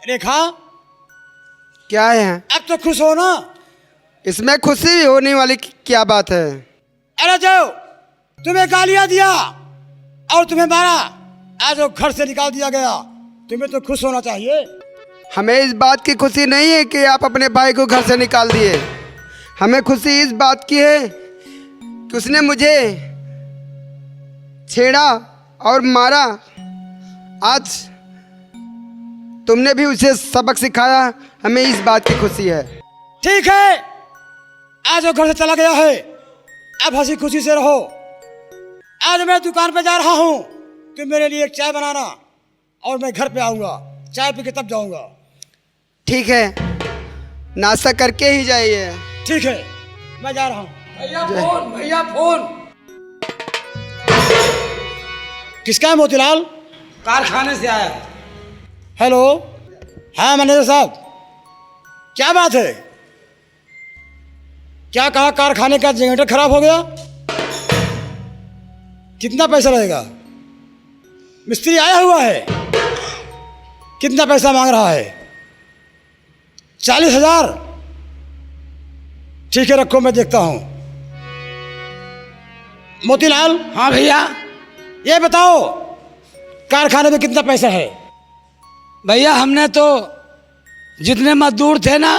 रेखा, क्या है? अब तो खुश हो ना? इसमें खुशी होने वाली क्या बात है? अरे जो तुम्हें गालियां दिया और तुम्हें मारा, आज वो घर से निकाल दिया गया, तुम्हें तो खुश होना चाहिए। हमें इस बात की खुशी नहीं है कि आप अपने भाई को घर से निकाल दिए। हमें खुशी इस बात की है कि उसने मुझे छेड़ा और मारा। आज तुमने भी उसे सबक सिखाया, हमें इस बात की खुशी है। ठीक है, आज वो घर से चला गया है, अब हंसी खुशी से रहो। आज मैं दुकान पे जा रहा हूँ, तुम मेरे लिए एक चाय बनाना और मैं घर पे आऊँगा, चाय पी के तब जाऊँगा। ठीक है, नाश्ता करके ही जाइए। ठीक है, मैं जा रहा हूँ। भैया फोन। किसका है मोतीलाल? कारखाने से आया। हेलो, हाँ मैनेजर साहब, क्या बात है? क्या कहा कारखाने का जनरेटर खराब हो गया? कितना पैसा लगेगा? मिस्त्री आया हुआ है, कितना पैसा मांग रहा है? 40,000। ठीक है, रखो, मैं देखता हूं। मोतीलाल। हाँ भैया। ये बताओ कारखाने में कितना पैसा है? भैया हमने तो जितने मजदूर थे ना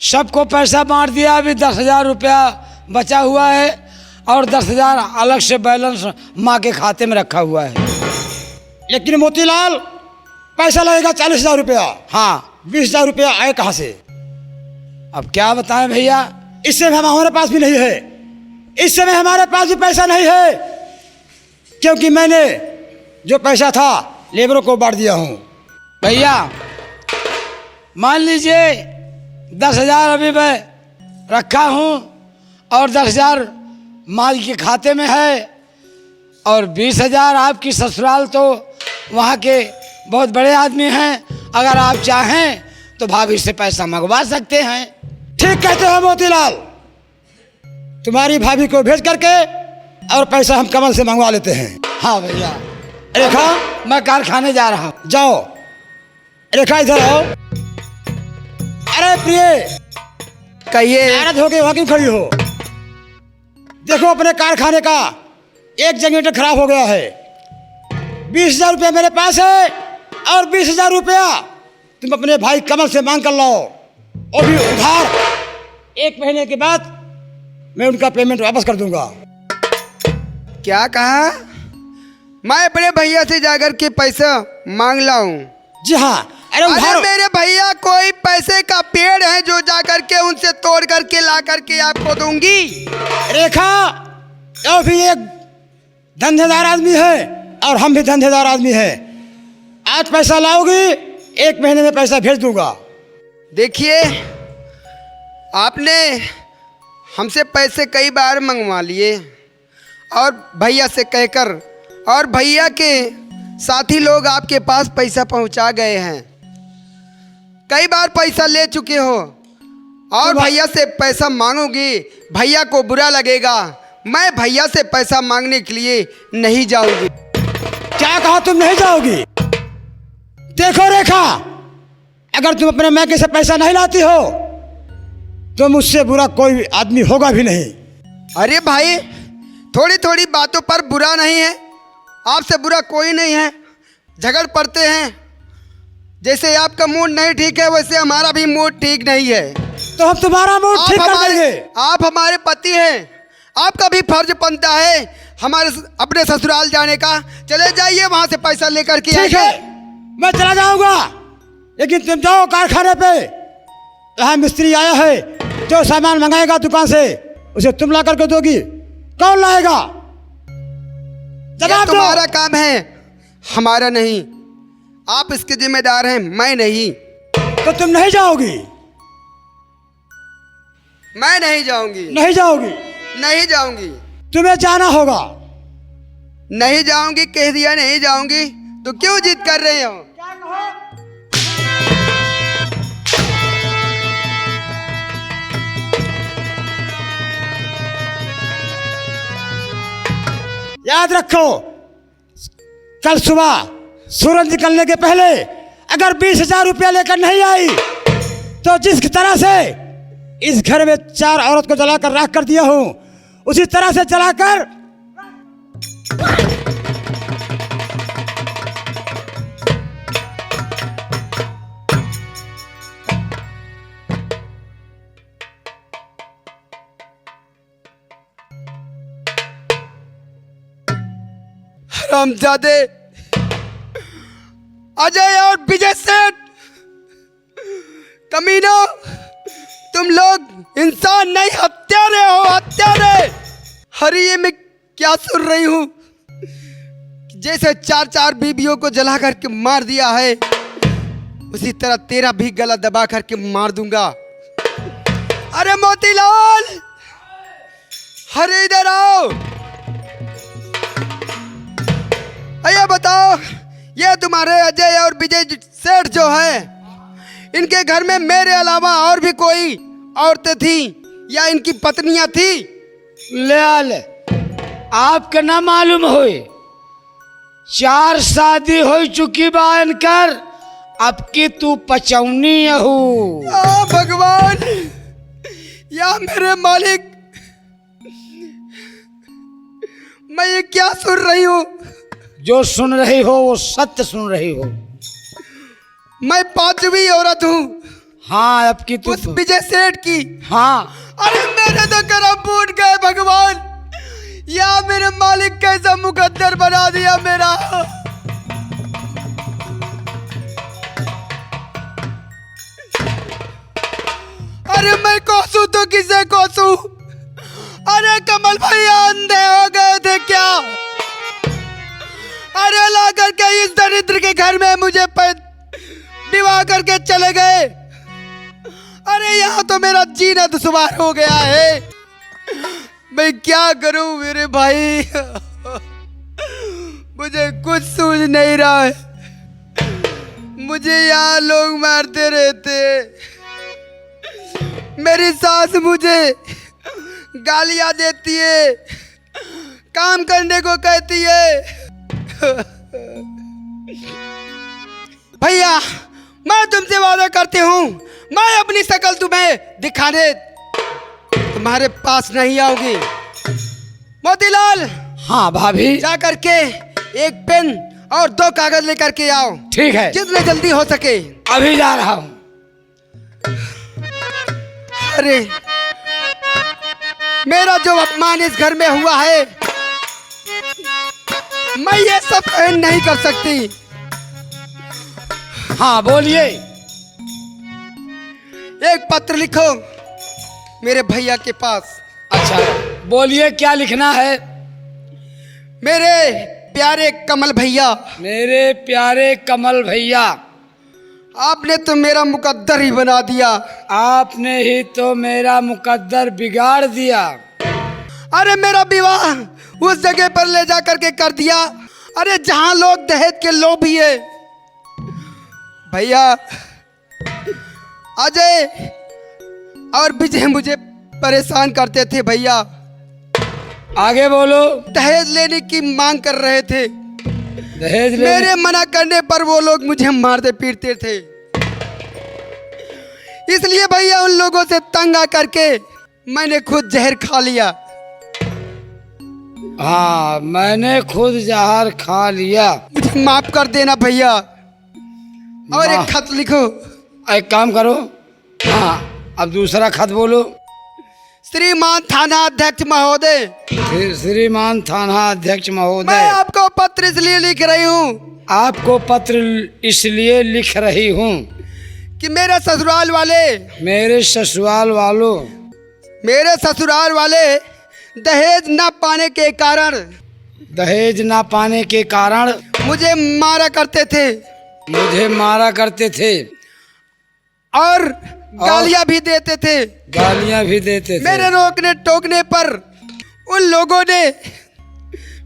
सबको पैसा बांट दिया। अभी 10,000 रुपया बचा हुआ है और 10,000 अलग से बैलेंस माँ के खाते में रखा हुआ है। लेकिन मोतीलाल, पैसा लगेगा 40,000 रुपया। हाँ। 20,000 रुपया आए कहाँ से? अब क्या बताएं भैया, इस समय हमारे पास भी नहीं है, इस समय हमारे पास भी पैसा नहीं है, क्योंकि मैंने जो पैसा था लेबरों को बांट दिया हूँ। भैया मान लीजिए 10,000 अभी मैं रखा हूँ और 10,000 माल के खाते में है और 20,000 आपकी ससुराल तो वहाँ के बहुत बड़े आदमी हैं, अगर आप चाहें तो भाभी से पैसा मंगवा सकते हैं। ठीक कहते हो मोतीलाल, तुम्हारी भाभी को भेज करके और पैसा हम कमल से मंगवा लेते हैं। हाँ भैया। रेखा, मैं कारखाने जा रहा हूँ। जाओ। रेखा इधर आओ। अरे प्रिय, कहिए। नाराज हो गई, वहाँ क्यों खड़ी हो? देखो अपने कारखाने का एक जनरेटर खराब हो गया है। 20,000 रुपया मेरे पास है और 20,000 रुपया तुम अपने भाई कमल से मांग कर लाओ, और भी उधार। 1 महीने के बाद मैं उनका पेमेंट वापस कर दूंगा। क्या कहा? मैं अपने भैया से जाकर के पैसा मांग लाऊं? जी हाँ। अरे अरे उधार। मेरे भैया कोई पैसे का पेड़ है जो जा करके उनसे तोड़ करके ला करके आपको दूंगी? रेखा, वो भी एक धंधेदार आदमी है और हम भी धंधेदार आदमी हैं। आज पैसा लाओगी, 1 महीने में पैसा भेज दूंगा। देखिए, आपने हमसे पैसे कई बार मंगवा लिए और भैया से कहकर, और भैया के साथी लोग आपके पास पैसा पहुंचा गए हैं। कई बार पैसा ले चुके हो और भैया से पैसा मांगोगी, भैया को बुरा लगेगा। मैं भैया से पैसा मांगने के लिए नहीं जाऊंगी। क्या कहा? तुम नहीं जाओगी? देखो रेखा, अगर तुम अपने मैके से पैसा नहीं लाती हो तो मुझसे बुरा कोई आदमी होगा भी नहीं। अरे भाई, थोड़ी थोड़ी बातों पर बुरा नहीं है, आपसे बुरा कोई नहीं है। झगड़ पड़ते हैं, जैसे आपका मूड नहीं ठीक है वैसे हमारा भी मूड ठीक नहीं है। तो हम तुम्हारा मूड ठीक कर देंगे। आप हमारे पति हैं, आपका भी फर्ज बनता है हमारे अपने ससुराल जाने का। चले जाइए वहां से पैसा लेकर के। ठीक है, मैं चला जाऊंगा, लेकिन तुम जाओ कारखाने पे। यहाँ मिस्त्री आया है, जो सामान मंगाएगा दुकान से उसे तुम ला करके दोगी। कौन लाएगा? जवाब दो। तुम्हारा काम है, हमारा नहीं। आप इसके जिम्मेदार हैं, मैं नहीं। तो तुम नहीं जाओगी? मैं नहीं जाऊंगी। नहीं जाओगी? नहीं जाऊंगी। तुम्हें जाना होगा। नहीं जाऊंगी, कह दिया नहीं जाऊंगी, तो क्यों जिद कर रहे हो? याद रखो, कल सुबह सूरज निकलने के पहले अगर 20,000 रुपया लेकर नहीं आई तो जिस तरह से इस घर में 4 औरत को जलाकर राख कर दिया हूं, उसी तरह से जलाकर हरामजादे अजय और विजय सेठ, कमीनो, तुम लोग इंसान नहीं, हत्यारे हो, हत्यारे। अरे ये मैं क्या सुन रही हूं? जैसे 4 बीबियों को जला करके मार दिया है, उसी तरह तेरा भी गला दबा करके मार दूंगा। अरे मोतीलाल, अरे इधर आओ। ये बताओ, ये तुम्हारे अजय और विजय सेठ जो है, इनके घर में मेरे अलावा और भी कोई औरतें थी या इनकी पत्नियां थी? ले आपके ना मालूम हुई, 4 शादी हो चुकी बा इनकर, अब की तू पचौनी हो। भगवान या मेरे मालिक, मैं ये क्या सुन रही हूँ? जो सुन रही हो वो सत्य सुन रही हो। मैं 5वीं औरत हूँ। हाँ, अब की तू उस विजय सेठ की। हाँ। अरे मेरे तो करम फूट गए भगवान, या मेरे मालिक कैसा मुकद्दर बना दिया मेरा। अरे मैं कोसू तो किसे कोसू? अरे कमल भैया अंधे हो गए थे क्या? अरे ला करके इस दरिद्र के घर में मुझे विवाह करके चले गए। अरे यहाँ तो मेरा जीना दुश्वार हो गया है। मैं क्या करूं मेरे भाई, मुझे कुछ सूझ नहीं रहा है। मुझे यहाँ लोग मारते रहते, मेरी सास मुझे गालियां देती है, काम करने को कहती है। भैया, मैं तुमसे वादा करती हूँ, मैं अपनी शक्ल तुम्हें दिखाने तुम्हारे पास नहीं आऊंगी। मोतीलाल, हाँ भाभी, जा करके एक पेन और 2 कागज लेकर के आओ। ठीक है, जितने जल्दी हो सके। अभी जा रहा हूँ। अरे मेरा जो अपमान इस घर में हुआ है, मैं ये सब सहन नहीं कर सकती। हाँ बोलिए। एक पत्र लिखो मेरे भैया के पास। अच्छा बोलिए, क्या लिखना है? मेरे प्यारे कमल भैया, मेरे प्यारे कमल भैया, आपने तो मेरा मुकद्दर ही बना दिया। आपने ही तो मेरा मुकद्दर बिगाड़ दिया। अरे मेरा विवाह उस जगह पर ले जा करके कर दिया, अरे जहां लोग दहेज के लोभी है। भैया, अजय और विजय मुझे परेशान करते थे भैया। आगे बोलो। दहेज लेने की मांग कर रहे थे। दहेज मेरे मना करने पर वो लोग मुझे मारते पीटते थे। इसलिए भैया उन लोगों से तंग आकर के मैंने खुद जहर खा लिया। हाँ, मैंने खुद जहर खा लिया। मुझे माफ कर देना भैया, और एक खत लिखो। एक काम करो, हाँ अब दूसरा खत बोलो। श्रीमान थाना अध्यक्ष महोदय, श्रीमान थाना अध्यक्ष मैं महोदय, आपको पत्र इसलिए लिख रही हूँ, आपको पत्र इसलिए लिख रही हूँ कि मेरे ससुराल वाले दहेज न पाने के कारण मुझे मारा करते थे और गालियां भी देते थे। मेरे रोकने टोकने पर उन लोगों ने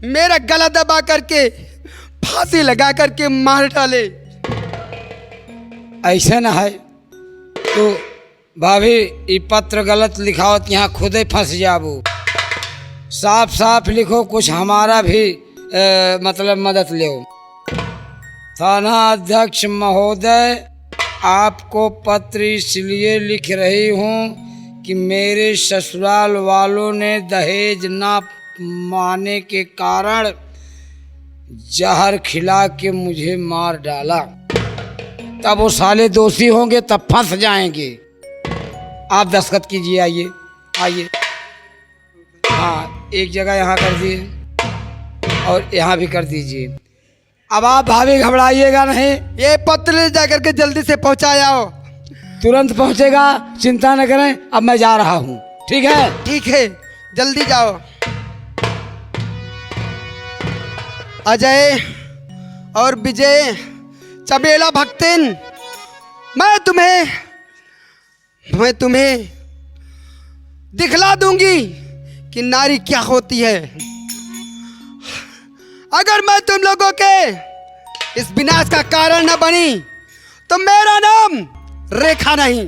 मेरा गला दबा करके फांसी लगा करके मार डाले। ऐसे न है तो भाभी ये पत्र गलत लिखावत, यहाँ खुद ही फंस जाबू। साफ साफ लिखो, कुछ हमारा भी मतलब मदद ले। थाना अध्यक्ष महोदय, आपको पत्र इसलिए लिख रही हूँ कि मेरे ससुराल वालों ने दहेज ना माने के कारण जहर खिला के मुझे मार डाला। तब वो साले दोषी होंगे, तब फंस जाएंगे। आप दस्तखत कीजिए, आइए आइए। हाँ, एक जगह यहाँ कर दिए और यहाँ भी कर दीजिए। अब आप भाभी घबराइएगा नहीं, ये पत्र ले जाकर के जल्दी से पहुंचाओ। तुरंत पहुँचेगा, चिंता न करें। अब मैं जा रहा हूँ, ठीक है? ठीक है, जल्दी जाओ। अजय और विजय, चमेला भक्तिन, मैं तुम्हें दिखला दूंगी कि नारी क्या होती है। अगर मैं तुम लोगों के इस विनाश का कारण न बनी तो मेरा नाम रेखा नहीं।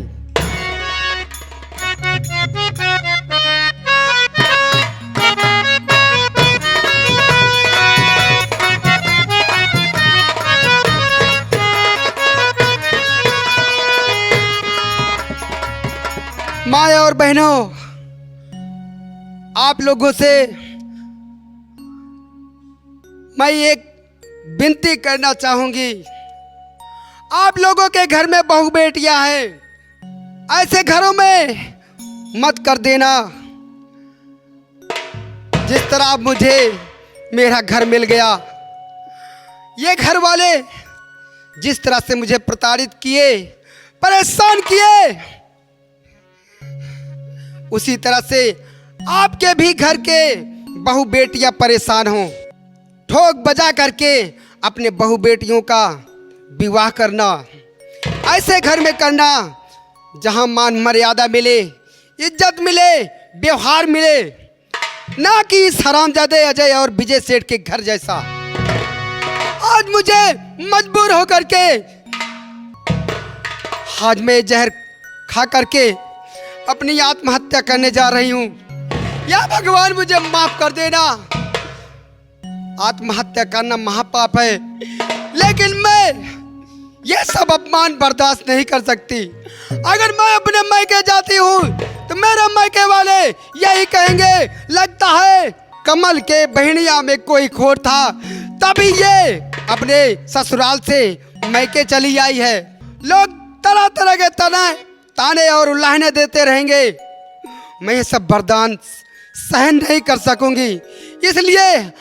माँ और बहनों, आप लोगों से मैं एक विनती करना चाहूंगी। आप लोगों के घर में बहू बेटियां हैं, ऐसे घरों में मत कर देना। जिस तरह मुझे मेरा घर मिल गया, ये घर वाले जिस तरह से मुझे प्रताड़ित किए, परेशान किए, उसी तरह से आपके भी घर के बहू बेटियां परेशान हों। ठोक बजा करके अपने बहू बेटियों का विवाह करना, ऐसे घर में करना जहां मान मर्यादा मिले, इज्जत मिले, व्यवहार मिले, ना कि इस हरामजादे अजय और विजय सेठ के घर जैसा। आज मुझे मजबूर होकर के आज मैं जहर खा करके अपनी आत्महत्या करने जा रही हूँ। या भगवान मुझे माफ कर देना। आत्महत्या करना महापाप है, लेकिन मैं ये सब अपमान बर्दाश्त नहीं कर सकती। अगर मैं अपने मायके जाती हूँ तो मेरे मायके वाले यही कहेंगे, लगता है कमल के बहनिया में कोई खोट था, तभी ये अपने ससुराल से मायके चली आई है। लोग तरह तरह के ताने और उल्लाहने देते रहेंगे। मैं ये सब बर्दाश्त सहन नहीं कर सकूंगी, इसलिए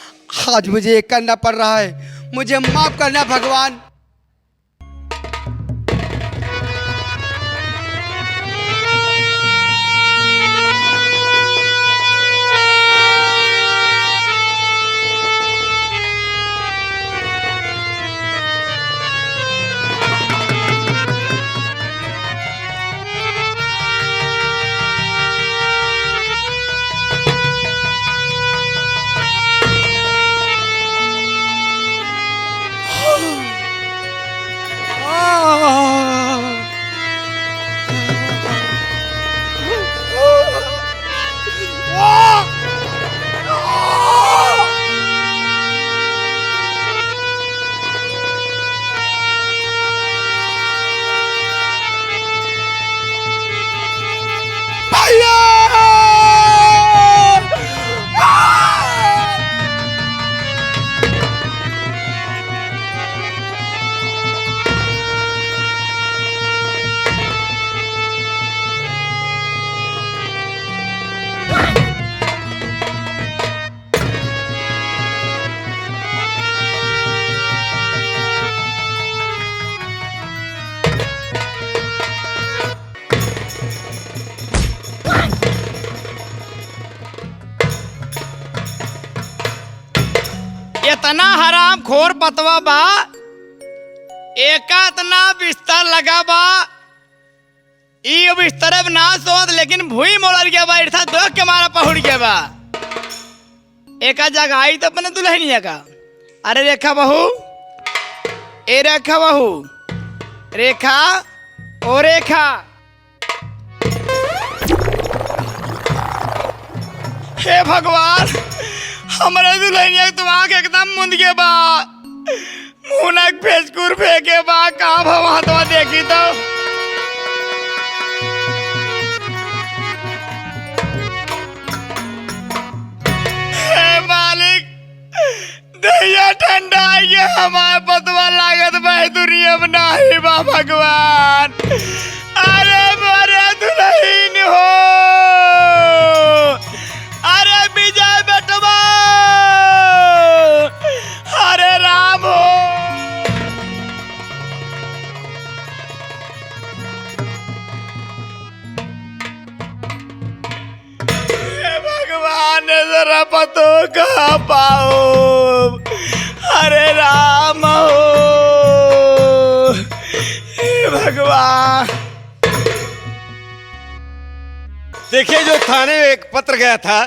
आज मुझे ये करना पड़ रहा है। मुझे माफ करना भगवान। इतना हराम खोर पतवा बा, एका इतना बिस्तर लगा बा, ई बिस्तर अब ना सोत, लेकिन भूई मोड़ल गया बा, इठा दो के मारा पहुड़ गया बा। एका जगह आई तो अपने दुल्हनिया का। अरे रेखा बहू, ए रेखा बहू, रेखा ओ रेखा, हे भगवान, हमारे दुल्हनिया तो आँख एकदम मुंद गए बा, हुनक फेसकुर फेंके बा का भवा देखी तो हे मालिक दैया ठंडा ये हमारे पतवा लागत भाई दुनिया में नहीं बा भगवान। अरे मरे दुल्हन हो, अरे विजय बेटवा, अरे राम हो। हे भगवान जरा पतो कहाँ पाओ, अरे राम हो, हे भगवान। देखिए जो थाने में एक पत्र गया था,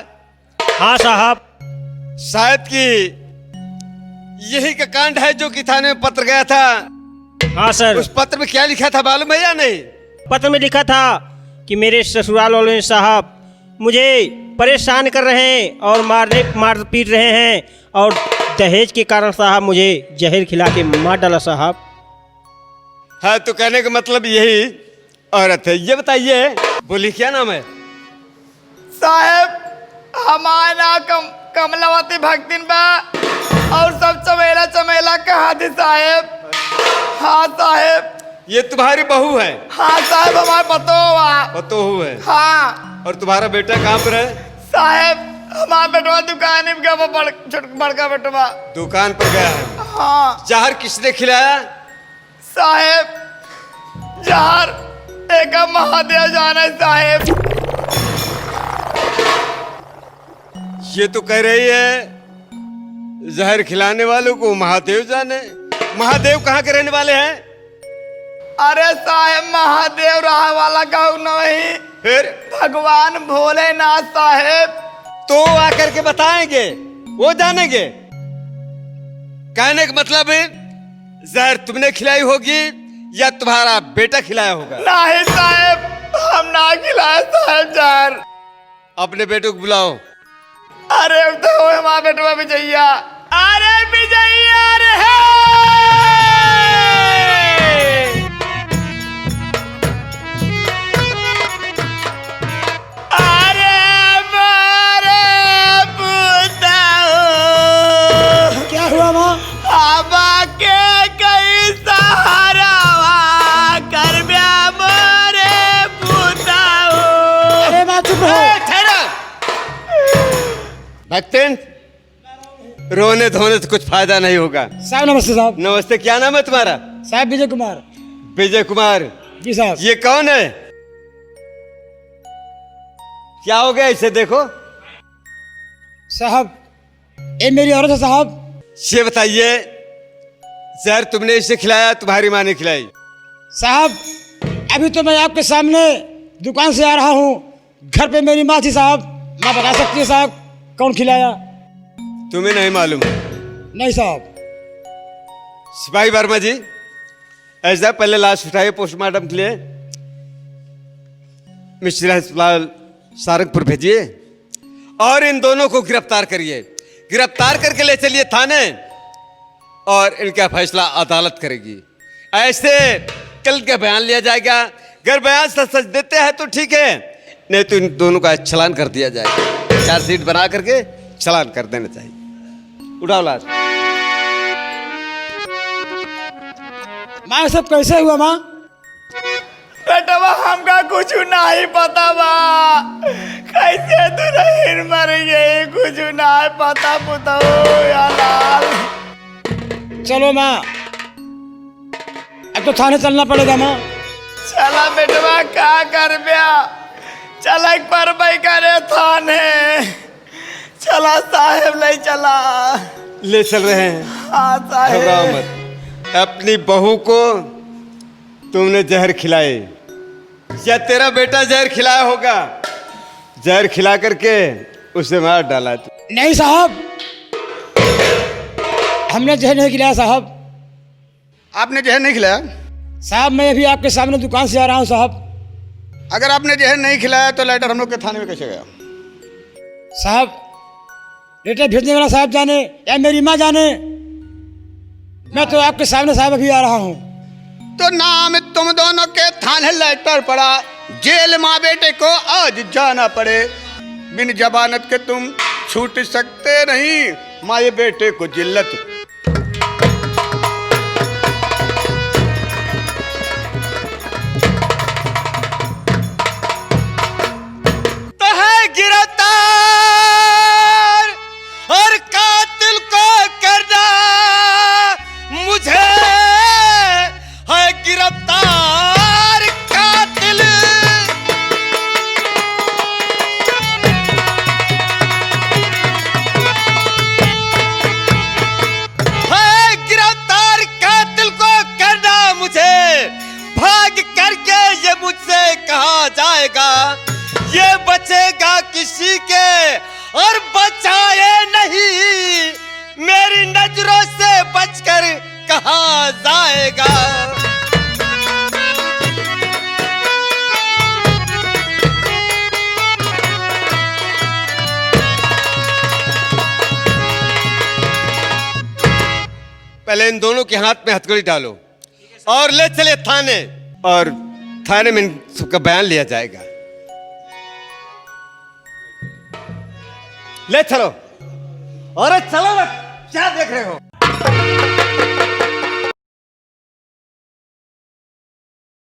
हाँ साहब। शायद कि यही का कांड है जो कि थाने में पत्र गया था। हाँ सर। उस पत्र में क्या लिखा था मालूम है या नहीं? पत्र में लिखा था कि मेरे ससुराल वाले साहब मुझे परेशान कर रहे हैं और मार पीट रहे हैं और दहेज के कारण साहब मुझे जहर खिला के मार डाला साहब। हाँ तो कहने का मतलब यही औरत है। ये बताइए बोली क्या नाम है? साहेब हमारा नाम कमलावती भक्तिन बा और सब चमेला चमेला कहा थी साहेब। हाँ साहेब। ये तुम्हारी बहू है? हाँ साहेब हमारे पतोहू है। हाँ। और तुम्हारा बेटा कहाँ पर है? साहेब हमारा बेटवा दुकान में गया, बड़का बेटवा दुकान पर गया है। हाँ। जहर किसने खिलाया? साहेब जहर एक महादेव जाने साहेब। ये तो कह रही है जहर खिलाने वालों को महादेव जाने। महादेव कहाँ के रहने वाले हैं? अरे साहेब महादेव रहा वाला कहू नहीं, फिर भगवान भोलेनाथ साहेब। तो आकर के बताएंगे, वो जानेंगे। कहने का मतलब है जहर तुमने खिलाई होगी या तुम्हारा बेटा खिलाया होगा? नहीं साहेब हम ना खिलाए साहेब जहर। अपने बेटे को बुलाओ। अरे तो हमारा बेटवा विजैया। अरे विजैया रे अरे मारे पुताओ। क्या हुआ माँ? आबा के कई सहारा कर ब्या मोरे पुताओ। अरे माँ चुप हो। भक्तिन रोने धोने से कुछ फायदा नहीं होगा। साहब नमस्ते साहब। नमस्ते। क्या नाम है तुम्हारा? साहब विजय कुमार। विजय कुमार जी साहब। ये कौन है? क्या हो गया इसे देखो। साहब ये मेरी औरत है साहब। ये बताइए जहर तुमने इसे खिलाया तुम्हारी माँ ने खिलाई? साहब अभी तो मैं आपके सामने दुकान से आ रहा हूँ, घर पे मेरी माँ थी साहब। माँ बता सकती है साहब कौन खिलाया? तुम्हें नहीं मालूम? नहीं साहब। सिपाही वर्मा जी ऐसा पहले लाश उठाइए पोस्टमार्टम के लिए, मिश्रा अस्पताल सारंगपुर भेजिए और इन दोनों को गिरफ्तार करिए। गिरफ्तार करके ले चलिए थाने और इनका फैसला अदालत करेगी। ऐसे कल का बयान लिया जाएगा। अगर बयान सच देते हैं तो ठीक है, नहीं तो इन दोनों का चालान कर दिया जाएगा। चार्जशीट बना करके चालान कर देना चाहिए। उठाओ लाश। माँ ये सब कैसे हुआ माँ? बेटवा हमका कुछ नहीं पता बा, कैसे दुल्हन मर गई कुछ नहीं पता पुतो या लाल। चलो माँ अब तो थाने चलना पड़ेगा माँ। चला बेटवा क्या कर ब्या, चला पर भाई करे थाने। चला साहेब ले चला। ले चल रहे हैं। हाँ घबराओ साहेब। मत। अपनी बहू को तुमने जहर खिलाए या तेरा बेटा जहर खिलाया होगा? जहर खिला करके उसे मार डाला तू। नहीं साहब हमने जहर नहीं खिलाया साहब। आपने जहर नहीं खिलाया? साहब मैं अभी आपके सामने दुकान से आ रहा हूँ साहब। अगर आपने जहर नहीं खिलाया तो लेटर हम लोग के थाने में कैसे गया? साहब लेटर भेजने वाला साहब जाने या मेरी माँ जाने, मैं तो आपके सामने साहब अभी आ रहा हूँ। तो नाम तुम दोनों के थाने लेटर पड़ा, जेल माँ बेटे को आज जाना पड़े। बिन जमानत के तुम छूट सकते नहीं, माँ ये बेटे को जिल्लत। तो है गिरफ्तार और कातिल को करना मुझे है गिरफ्तार कातिल। है गिरफ्तार कातिल को करना मुझे, भाग करके ये मुझसे कहा जाएगा, ये बचेगा किसी के और बचाए नहीं, मेरी नजरों से बचकर कहा जाएगा। पहले इन दोनों के हाथ में हथकड़ी डालो और ले चले थाने, और थाने में इन सबका बयान लिया जाएगा। ले चलो, अरे चलो ना, क्या देख रहे हो?